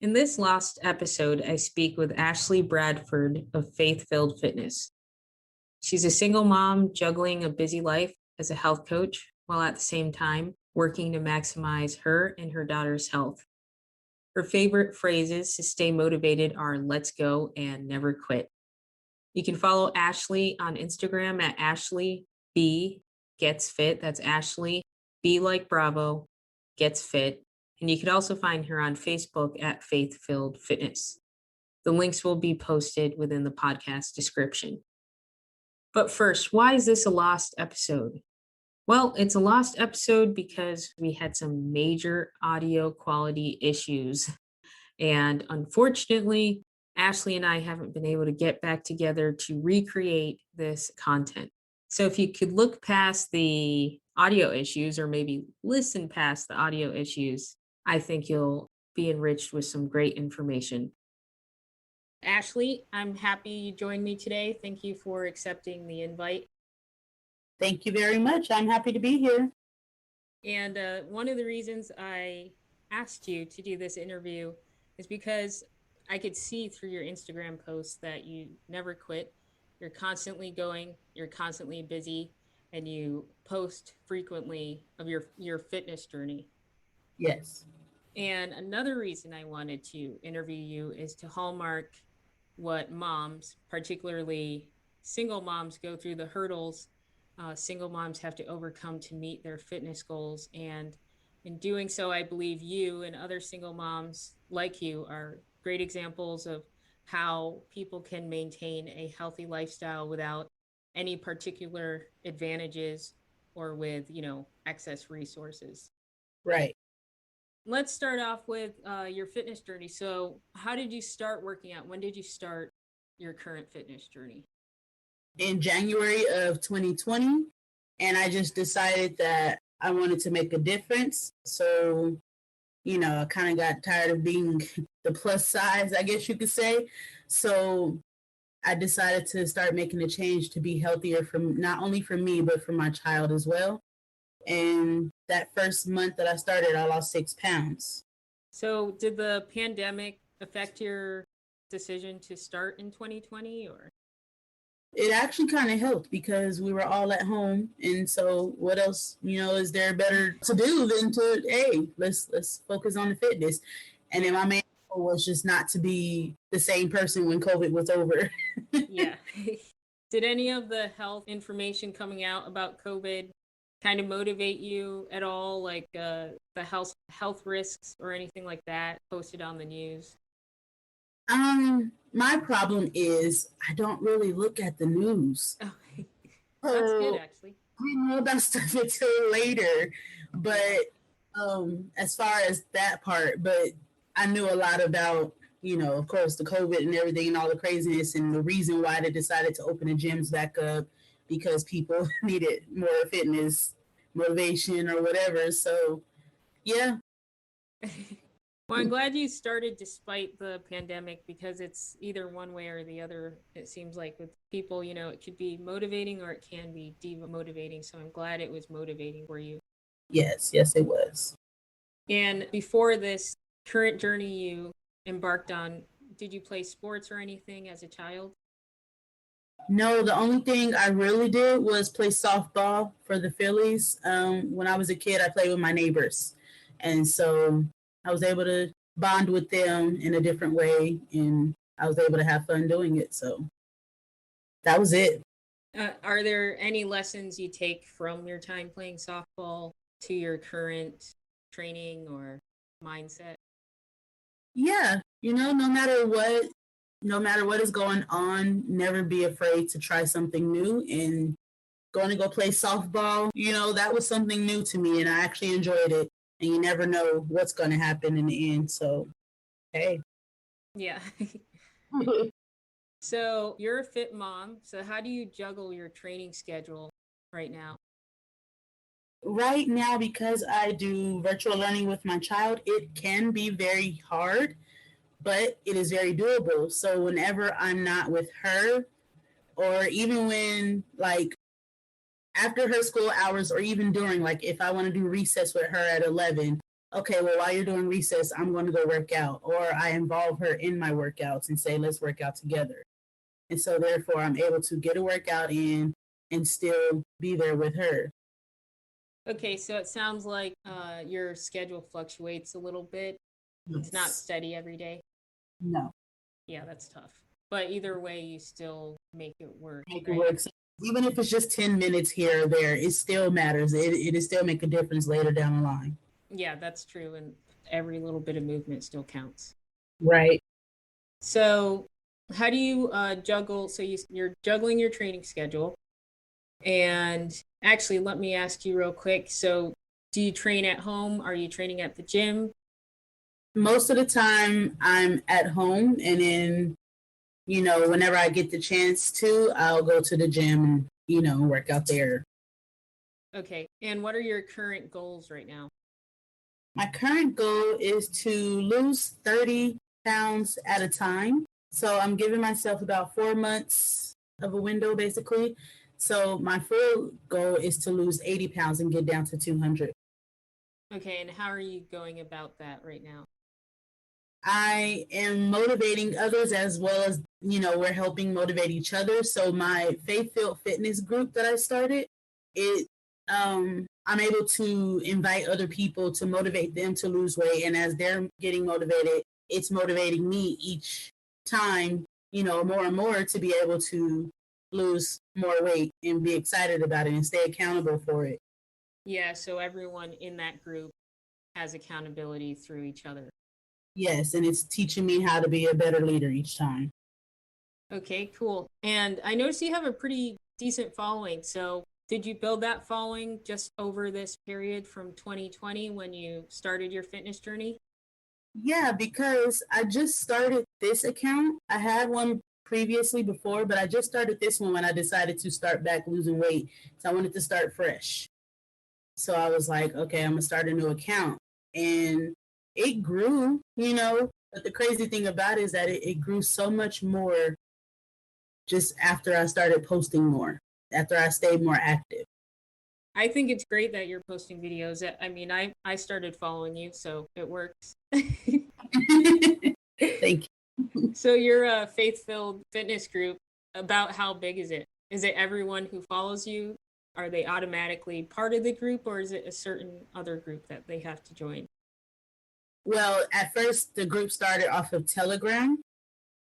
In this last episode, I speak with Ashley Bradford of Faith Filled Fitness. She's a single mom juggling a busy life as a health coach while at the same time working to maximize her and her daughter's health. Her favorite phrases to stay motivated are let's go and never quit. You can follow Ashley on Instagram at Ashley B Gets Fit. That's Ashley B like Bravo Gets Fit. And you can also find her on Facebook at Faith Filled Fitness. The links will be posted within the podcast description. But first, why is this a lost episode? Well, it's a lost episode because we had some major audio quality issues. And unfortunately, Ashley and I haven't been able to get back together to recreate this content. So if you could look past the audio issues or maybe listen past the audio issues, I think you'll be enriched with some great information. Ashley, I'm happy you joined me today. Thank you for accepting the invite. Thank you very much. I'm happy to be here. And one of the reasons I asked you to do this interview is because I could see through your Instagram posts that you never quit. You're constantly going, you're constantly busy, and you post frequently of your fitness journey. Yes. And another reason I wanted to interview you is to hallmark what moms, particularly single moms, go through, the hurdles single moms have to overcome to meet their fitness goals. And in doing so, I believe you and other single moms like you are great examples of how people can maintain a healthy lifestyle without any particular advantages or with, excess resources. Right. Let's start off with your fitness journey. So how did you start working out? When did you start your current fitness journey? In January of 2020, and I just decided that I wanted to make a difference. So, I kind of got tired of being the plus size, I guess you could say. So I decided to start making a change to be healthier not only for me, but for my child as well. And that first month that I started, I lost 6 pounds. So did the pandemic affect your decision to start in 2020 or? It actually kind of helped because we were all at home, and so what else, is there better to do than to, hey, let's focus on the fitness. And then my main goal was just not to be the same person when COVID was over. Yeah. Did any of the health information coming out about COVID kind of motivate you at all, like the health risks or anything like that posted on the news? My problem is I don't really look at the news. Oh, that's good, actually. I didn't know about stuff until later, but as far as that part, but I knew a lot about, of course, the COVID and everything and all the craziness and the reason why they decided to open the gyms back up because people needed more fitness motivation or whatever. So, yeah. Well, I'm glad you started despite the pandemic because it's either one way or the other. It seems like with people, it could be motivating or it can be demotivating. So I'm glad it was motivating for you. Yes, it was. And before this current journey you embarked on, did you play sports or anything as a child? No, the only thing I really did was play softball for the Phillies. When I was a kid, I played with my neighbors. And so I was able to bond with them in a different way, and I was able to have fun doing it. So that was it. Are there any lessons you take from your time playing softball to your current training or mindset? Yeah, no matter what is going on, never be afraid to try something new. And going to go play softball, that was something new to me, and I actually enjoyed it. And you never know what's going to happen in the end. So, hey. Yeah. So you're a fit mom. So how do you juggle your training schedule right now? Right now, because I do virtual learning with my child, it can be very hard, but it is very doable. So whenever I'm not with her, or even when, like, after her school hours, or even during, like, if I want to do recess with her at 11, okay, well, while you're doing recess, I'm going to go work out. Or I involve her in my workouts and say, let's work out together. And so therefore I'm able to get a workout in and still be there with her. Okay, so it sounds like your schedule fluctuates a little bit. It's not Yes. steady every day. No. Yeah, that's tough. But either way, you still make it work, Make it right? work. So even if it's just 10 minutes here or there, it still matters. It still make a difference later down the line. Yeah, that's true. And every little bit of movement still counts. Right. So, how do you juggle? So, you're juggling your training schedule. And actually, let me ask you real quick. So, do you train at home? Are you training at the gym? Most of the time I'm at home, and then, whenever I get the chance to, I'll go to the gym and, work out there. Okay. And what are your current goals right now? My current goal is to lose 30 pounds at a time. So I'm giving myself about 4 months of a window, basically. So my full goal is to lose 80 pounds and get down to 200. Okay. And how are you going about that right now? I am motivating others as well as, we're helping motivate each other. So my faith-filled fitness group that I started, I'm able to invite other people to motivate them to lose weight. And as they're getting motivated, it's motivating me each time, more and more to be able to lose more weight and be excited about it and stay accountable for it. Yeah. So, everyone in that group has accountability through each other. Yes, and it's teaching me how to be a better leader each time. Okay, cool. And I noticed you have a pretty decent following. So, did you build that following just over this period from 2020 when you started your fitness journey? Yeah, because I just started this account. I had one previously before, but I just started this one when I decided to start back losing weight. So I wanted to start fresh. So I was like, okay, I'm gonna start a new account. And it grew, but the crazy thing about it is that it grew so much more just after I started posting more, after I stayed more active. I think it's great that you're posting videos. I mean, I started following you, so it works. Thank you. So your faith-filled fitness group, about how big is it? Is it everyone who follows you? Are they automatically part of the group, or is it a certain other group that they have to join? Well, at first the group started off of Telegram,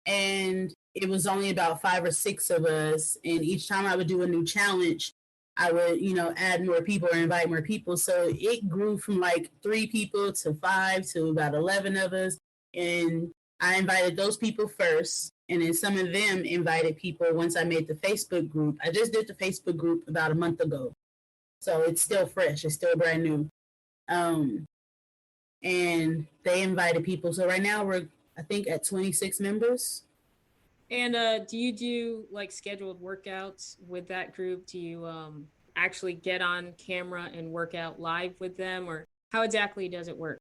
and it was only about 5 or 6 of us. And each time I would do a new challenge, I would, add more people or invite more people. So it grew from like 3 people to 5 to about 11 of us. And I invited those people first. And then some of them invited people once I made the Facebook group. I just did the Facebook group about a month ago. So it's still fresh, it's still brand new. Um, and they invited people. So right now we're, I think, at 26 members. And do you do like scheduled workouts with that group? Do you actually get on camera and work out live with them, or how exactly does it work?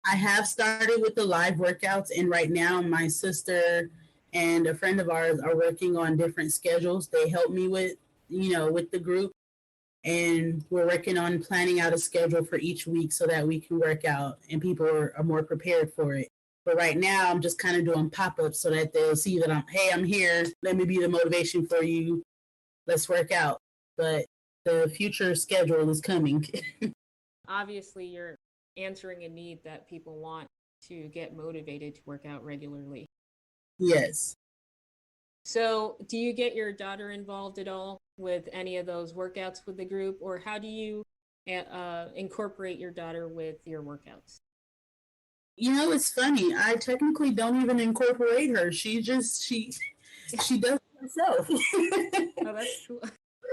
I have started with the live workouts, and right now my sister and a friend of ours are working on different schedules. They help me with, with the group, and we're working on planning out a schedule for each week so that we can work out and people are more prepared for it. But right now, I'm just kind of doing pop ups so that they'll see that I'm here. Let me be the motivation for you. Let's work out. But the future schedule is coming. Obviously, you're answering a need that people want to get motivated to work out regularly. Yes. So, do you get your daughter involved at all with any of those workouts with the group, or how do you incorporate your daughter with your workouts? It's funny. I technically don't even incorporate her. She does it herself. Oh, that's cool.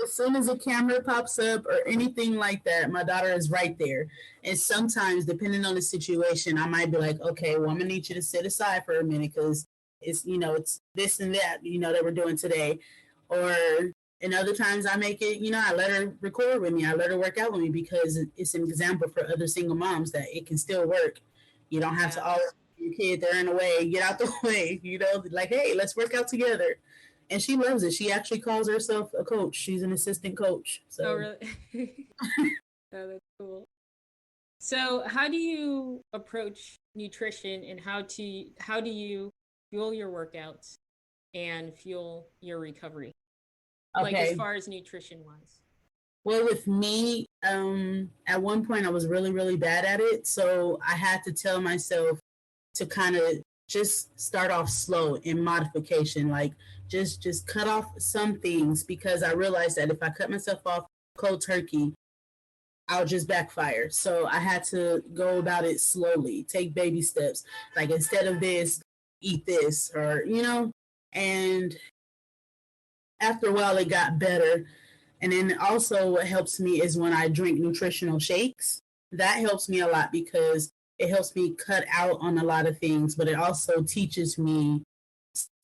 As soon as a camera pops up or anything like that, my daughter is right there. And sometimes, depending on the situation, I might be like, okay, well, I'm gonna need you to sit aside for a minute because it's this and that, that we're doing today. Or and other times I make it, I let her record with me. I let her work out with me because it's an example for other single moms that it can still work. You don't have to Yeah. always your kid, they're in the way, get out the way, like, hey, let's work out together. And she loves it. She actually calls herself a coach. She's an assistant coach. Oh, So really? Oh, that's cool. So how do you approach nutrition, and how do you fuel your workouts and fuel your recovery? Like as Okay. far as nutrition wise. Well, with me, at one point I was really, really bad at it. So I had to tell myself to kind of just start off slow in modification, like just cut off some things, because I realized that if I cut myself off cold turkey, I'll just backfire. So I had to go about it slowly, take baby steps. Like instead of this, eat this, or and after a while it got better. And then also what helps me is when I drink nutritional shakes. That helps me a lot because it helps me cut out on a lot of things, but it also teaches me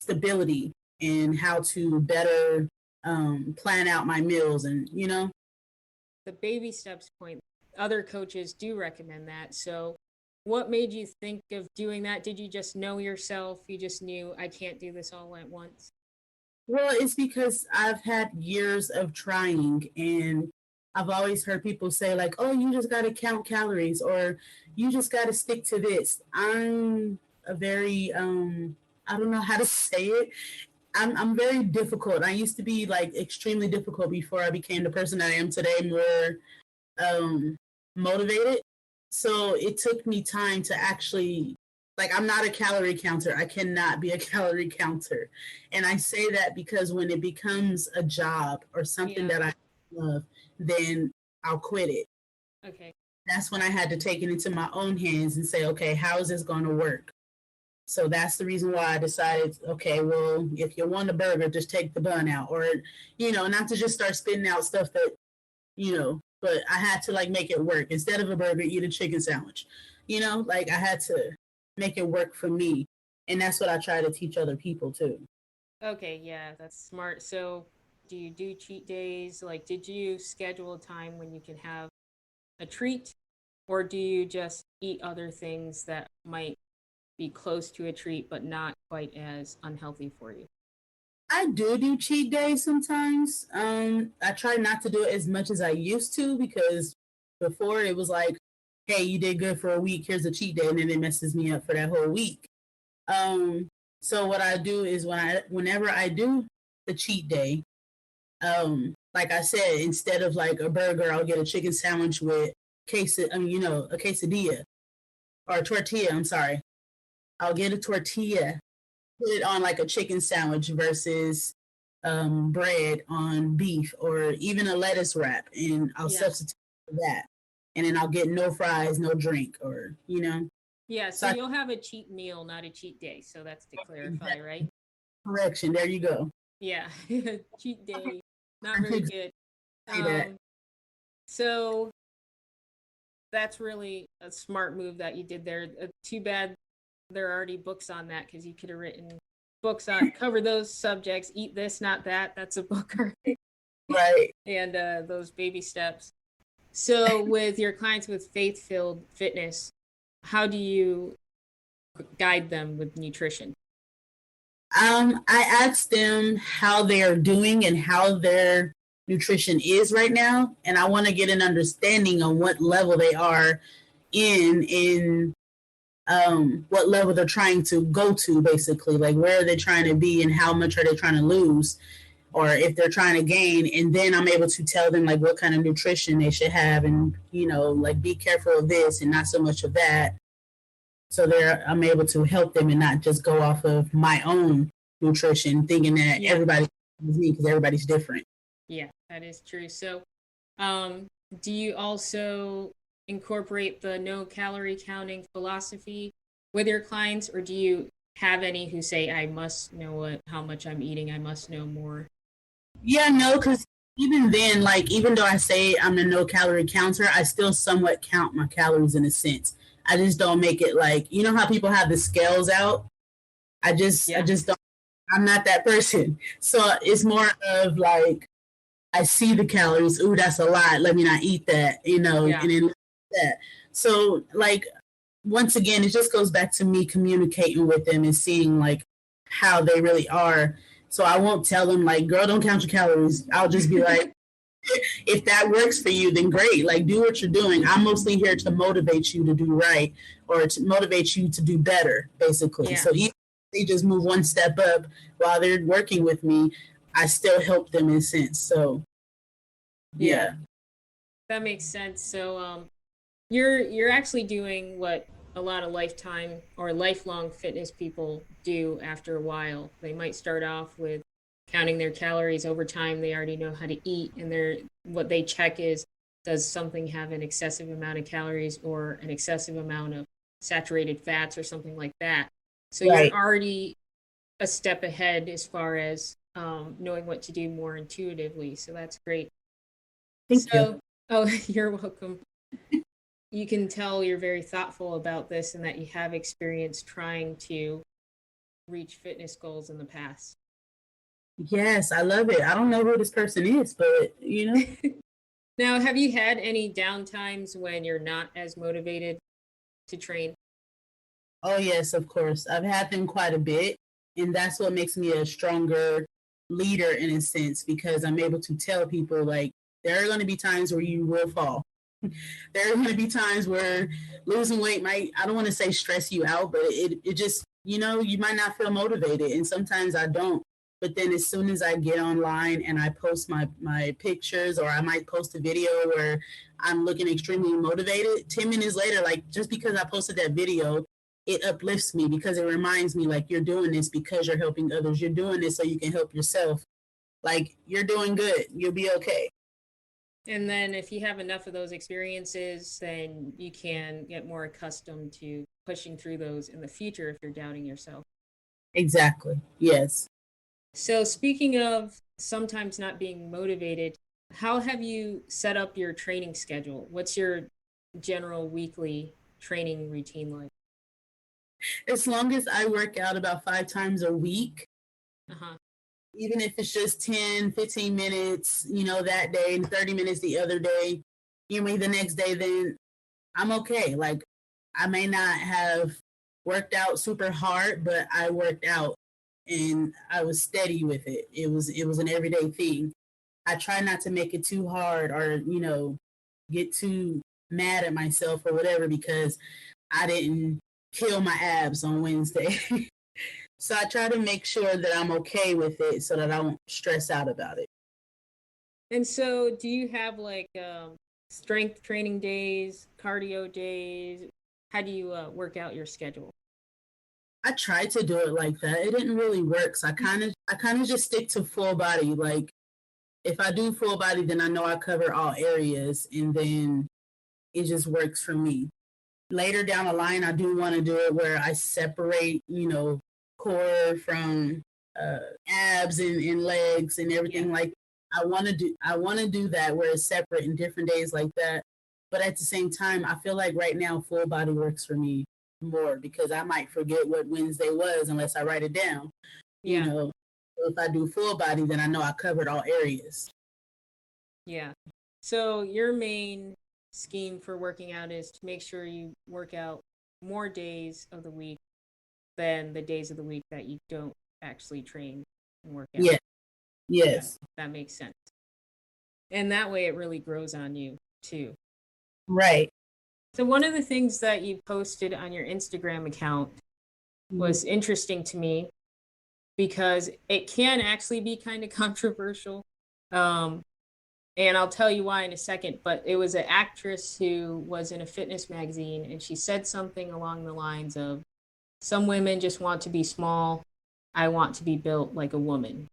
stability and how to better plan out my meals and. The baby steps point, other coaches do recommend that. So what made you think of doing that? Did you just know yourself? You just knew I can't do this all at once? Well, it's because I've had years of trying, and I've always heard people say, like, oh, you just got to count calories, or you just got to stick to this. I'm a very, I don't know how to say it. I'm very difficult. I used to be like extremely difficult before I became the person that I am today, more motivated. So it took me time to actually, like, I'm not a calorie counter. I cannot be a calorie counter. And I say that because when it becomes a job or something that I love, then I'll quit it. Okay. That's when I had to take it into my own hands and say, okay, how is this going to work? So that's the reason why I decided, okay, well, if you want a burger, just take the bun out, or, not to just start spitting out stuff that, but I had to like make it work. Instead of a burger, eat a chicken sandwich, like I had to make it work for me. And that's what I try to teach other people too. Okay, yeah, that's smart. So do you do cheat days? Like, did you schedule a time when you can have a treat, or do you just eat other things that might be close to a treat but not quite as unhealthy for you? I do cheat days sometimes. I try not to do it as much as I used to, because before it was like, hey, you did good for a week, here's a cheat day, and then it messes me up for that whole week. So what I do is whenever I do the cheat day, like I said, instead of like a burger, I'll get a chicken sandwich with a quesadilla or a tortilla. I'm sorry. I'll get a tortilla, put it on like a chicken sandwich versus bread on beef, or even a lettuce wrap, and I'll substitute for that. And then I'll get no fries, no drink, or. Yeah, so you'll have a cheat meal, not a cheat day. So that's to clarify, right? Correction. There you go. Yeah, cheat day, not very good. So that's really a smart move that you did there. Too bad there are already books on that, because you could have written books on cover those subjects. Eat this, not that. That's a book. Right. And those baby steps. So with your clients with faith-filled fitness, how do you guide them with nutrition? I ask them how they are doing and how their nutrition is right now, and I want to get an understanding on what level they are in what level they're trying to go to, basically, like where are they trying to be and how much are they trying to lose, or if they're trying to gain. And then I'm able to tell them like what kind of nutrition they should have, and like be careful of this and not so much of that. So I'm able to help them and not just go off of my own nutrition, thinking that everybody is me, because everybody's different. Yeah, that is true. So do you also incorporate the no calorie counting philosophy with your clients, or do you have any who say, I must know how much I'm eating, I must know more? Yeah, no, because even then, like, even though I say I'm a no calorie counter, I still somewhat count my calories in a sense. I just don't make it like, how people have the scales out. I just don't. I'm not that person. So it's more of like, I see the calories. Ooh, that's a lot. Let me not eat that, and then that. So like, once again, it just goes back to me communicating with them and seeing like how they really are. So I won't tell them like, girl, don't count your calories. I'll just be like, If that works for you, then great. Like, do what you're doing. I'm mostly here to motivate you to do right, or to motivate you to do better, basically. Yeah. So even if they just move one step up while they're working with me, I still help them in a sense. So Yeah. yeah. That makes sense. So you're actually doing what a lot of lifetime or lifelong fitness people do after a while. They might start off with counting their calories. Over time they already know how to eat, and they're what they check is, does something have an excessive amount of calories or an excessive amount of saturated fats or something like that. So you're Right. already a step ahead as far as knowing what to do more intuitively. So that's great. Thank you. So, oh, you're welcome. You can tell you're very thoughtful about this and that you have experience trying to reach fitness goals in the past. Yes, I love it. I don't know who this person is, but Now, have you had any downtimes when you're not as motivated to train? oh yes, of course. I've had them quite a bit, and that's what makes me a stronger leader in a sense, because I'm able to tell people like there are going to be times where you will fall. There are going to be times where losing weight might, I don't want to say stress you out, but it just, you might not feel motivated, and sometimes I don't. But then as soon as I get online and I post my pictures, or I might post a video where I'm looking extremely motivated, 10 minutes later, like just because I posted that video, it uplifts me because it reminds me like you're doing this because you're helping others. You're doing this so you can help yourself. Like you're doing good. You'll be okay. And then if you have enough of those experiences, then you can get more accustomed to pushing through those in the future if you're doubting yourself. Exactly. Yes. So, speaking of sometimes not being motivated, how have you set up your training schedule? What's your general weekly training routine like? As long as I work out about 5 times a week, Uh-huh. even if it's just 10, 15 minutes, that day, and 30 minutes the other day, the next day, then I'm okay. Like I may not have worked out super hard, but I worked out and I was steady with it. It was an everyday thing. I try not to make it too hard, or, get too mad at myself or whatever because I didn't kill my abs on Wednesday. So I try to make sure that I'm okay with it so that I won't stress out about it. And so, do you have like strength training days, cardio days? How do you work out your schedule? I tried to do it like that. It didn't really work. So I kind of just stick to full body. Like if I do full body, then I know I cover all areas, and then it just works for me. Later down the line, I do want to do it where I separate, core from abs and legs and everything. Yeah. Like I want to do that where it's separate in different days like that. But at the same time, I feel like right now full body works for me more because I might forget what Wednesday was unless I write it down. You Yeah. know, if I do full body, then I know I covered all areas. Yeah. So, your main scheme for working out is to make sure you work out more days of the week than the days of the week that you don't actually train and work out. Yeah. Yeah, Yes. that makes sense. And that way it really grows on you too. Right. So one of the things that you posted on your Instagram account was interesting to me because it can actually be kind of controversial. Um, and I'll tell you why in a second, but it was an actress who was in a fitness magazine and she said something along the lines of, some women just want to be small. I want to be built like a woman.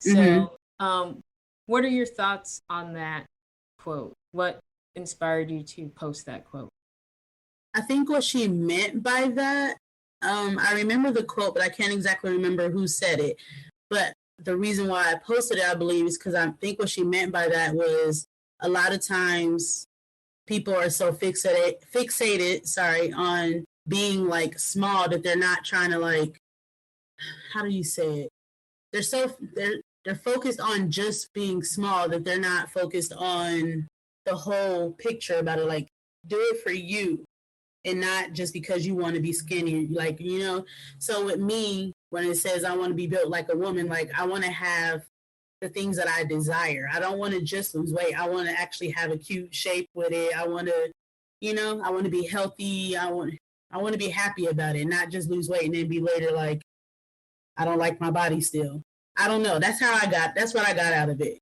Mm-hmm. So, what are your thoughts on that quote? What inspired you to post that quote? I think what she meant by that, I remember the quote, but I can't exactly remember who said it. But the reason why I posted it, I believe, is because I think what she meant by that was a lot of times people are so fixated, sorry, on being like small that they're not trying to like, how do you say it? They're focused on just being small that they're not focused on the whole picture about it. Like, do it for you and not just because you want to be skinny. Like, so with me, when it says I want to be built like a woman, like I want to have the things that I desire. I don't want to just lose weight. I want to actually have a cute shape with it. I want to, I want to be healthy. I want to be happy about it, not just lose weight and then be later like, I don't like my body still. I don't know. That's what I got out of it.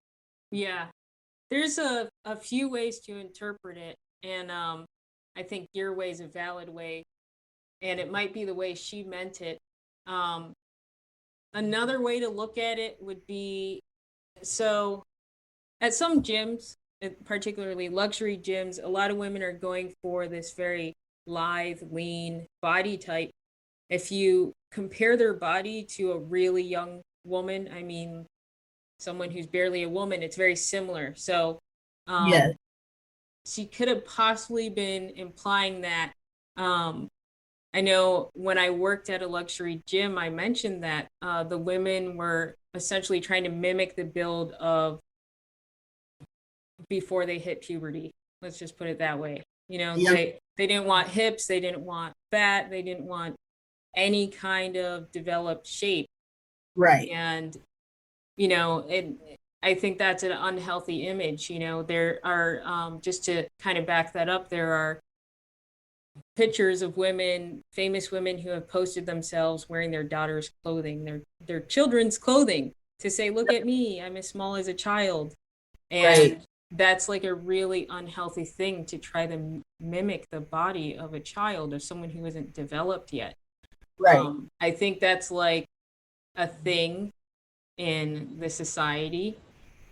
Yeah. There's a few ways to interpret it. And I think your way is a valid way. And it might be the way she meant it. Another way to look at it would be, so at some gyms, particularly luxury gyms, a lot of women are going for this very lithe, lean body type. If you compare their body to a really young woman, I mean, someone who's barely a woman, it's very similar. So Yes. she could have possibly been implying that. I know when I worked at a luxury gym, I mentioned that the women were essentially trying to mimic the build of before they hit puberty. Let's just put it that way. Yeah. They didn't want hips, they didn't want fat, they didn't want any kind of developed shape. Right. And I think that's an unhealthy image. There are just to kind of back that up, there are pictures of women, famous women, who have posted themselves wearing their daughter's clothing, their children's clothing, to say, look at me, I'm as small as a child. And right. That's like a really unhealthy thing, to try to mimic the body of a child or someone who isn't developed yet. Right. I think that's like a thing in the society,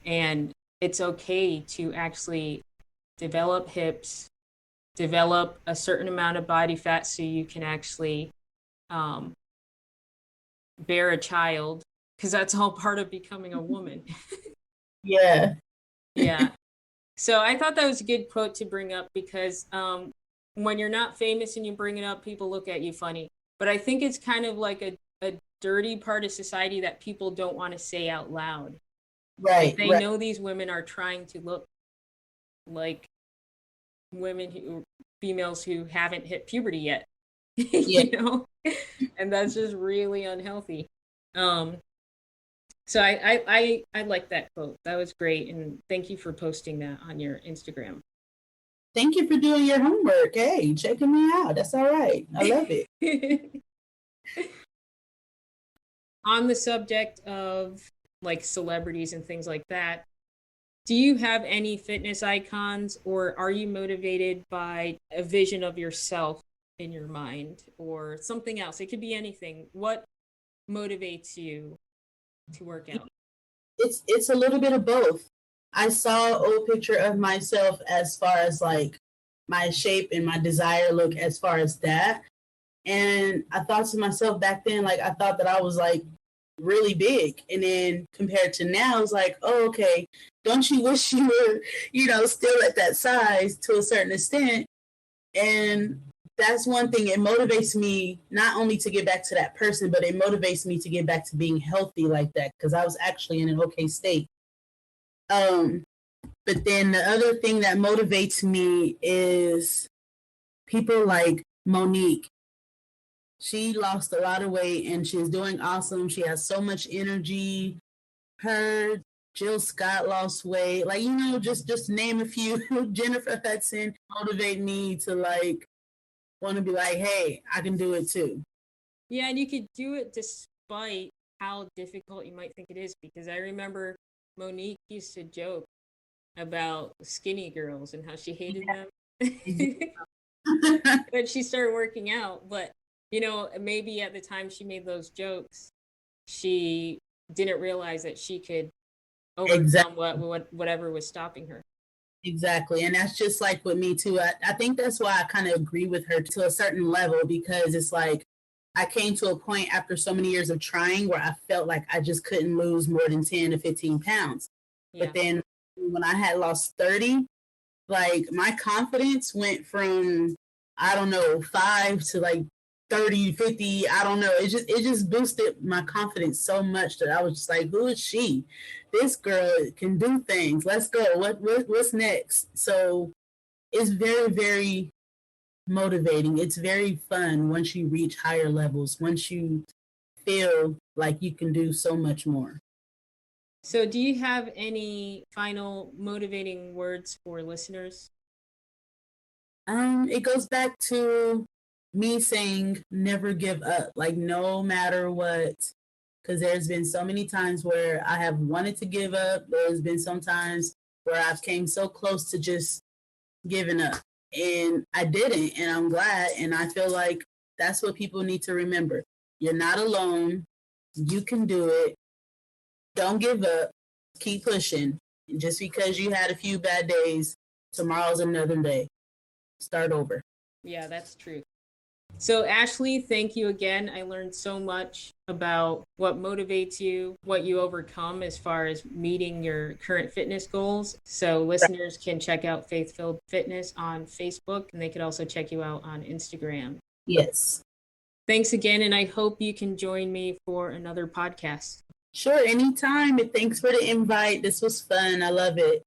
and it's okay to actually develop hips, develop a certain amount of body fat so you can actually bear a child, because that's all part of becoming a woman. Yeah. Yeah. So I thought that was a good quote to bring up, because when you're not famous and you bring it up, people look at you funny. But I think it's kind of like a dirty part of society that people don't want to say out loud. Right. Like, they know these women are trying to look like females who haven't hit puberty yet. Yeah. And that's just really unhealthy. So I like that quote. That was great, and thank you for posting that on your Instagram. Thank you for doing your homework. Hey, checking me out. That's all right. I love it. On the subject of like celebrities and things like that, do you have any fitness icons, or are you motivated by a vision of yourself in your mind, or something else? It could be anything. What motivates you to work out? It's a little bit of both. I saw an old picture of myself as far as like my shape and my desired look as far as that. And I thought to myself back then, like, I thought that I was like really big. And then compared to now, it's like, oh, okay, don't you wish you were, still at that size to a certain extent? And that's one thing. It motivates me not only to get back to that person, but it motivates me to get back to being healthy like that, because I was actually in an okay state. But then the other thing that motivates me is people like Monique. She lost a lot of weight and she's doing awesome. She has so much energy. Her, Jill Scott lost weight. Like, just name a few. Jennifer Hudson motivate me to like want to be like, hey, I can do it too. Yeah, and you could do it despite how difficult you might think it is, because I remember Monique used to joke about skinny girls and how she hated them. But she started working out. But maybe at the time she made those jokes, she didn't realize that she could overcome whatever was stopping her. Exactly. And that's just like with me too. I think that's why I kind of agree with her to a certain level, because it's like I came to a point after so many years of trying where I felt like I just couldn't lose more than 10 to 15 pounds. Yeah. But then when I had lost 30, like my confidence went from, I don't know, 5 to like 30, 50. I don't know. It just boosted my confidence so much that I was just like, who is she? This girl can do things. Let's go. What's next? So it's very, very motivating. It's very fun once you reach higher levels, once you feel like you can do so much more. So do you have any final motivating words for listeners? It goes back to me saying never give up, like no matter what. Because there's been so many times where I have wanted to give up. There's been some times where I've came so close to just giving up. And I didn't, and I'm glad. And I feel like that's what people need to remember. You're not alone. You can do it. Don't give up. Keep pushing. And just because you had a few bad days, tomorrow's another day. Start over. Yeah, that's true. So, Ashley, thank you again. I learned so much about what motivates you, what you overcome as far as meeting your current fitness goals. So, listeners can check out Faith Filled Fitness on Facebook, and they could also check you out on Instagram. Yes. Thanks again, and I hope you can join me for another podcast. Sure, anytime. And thanks for the invite. This was fun. I love it.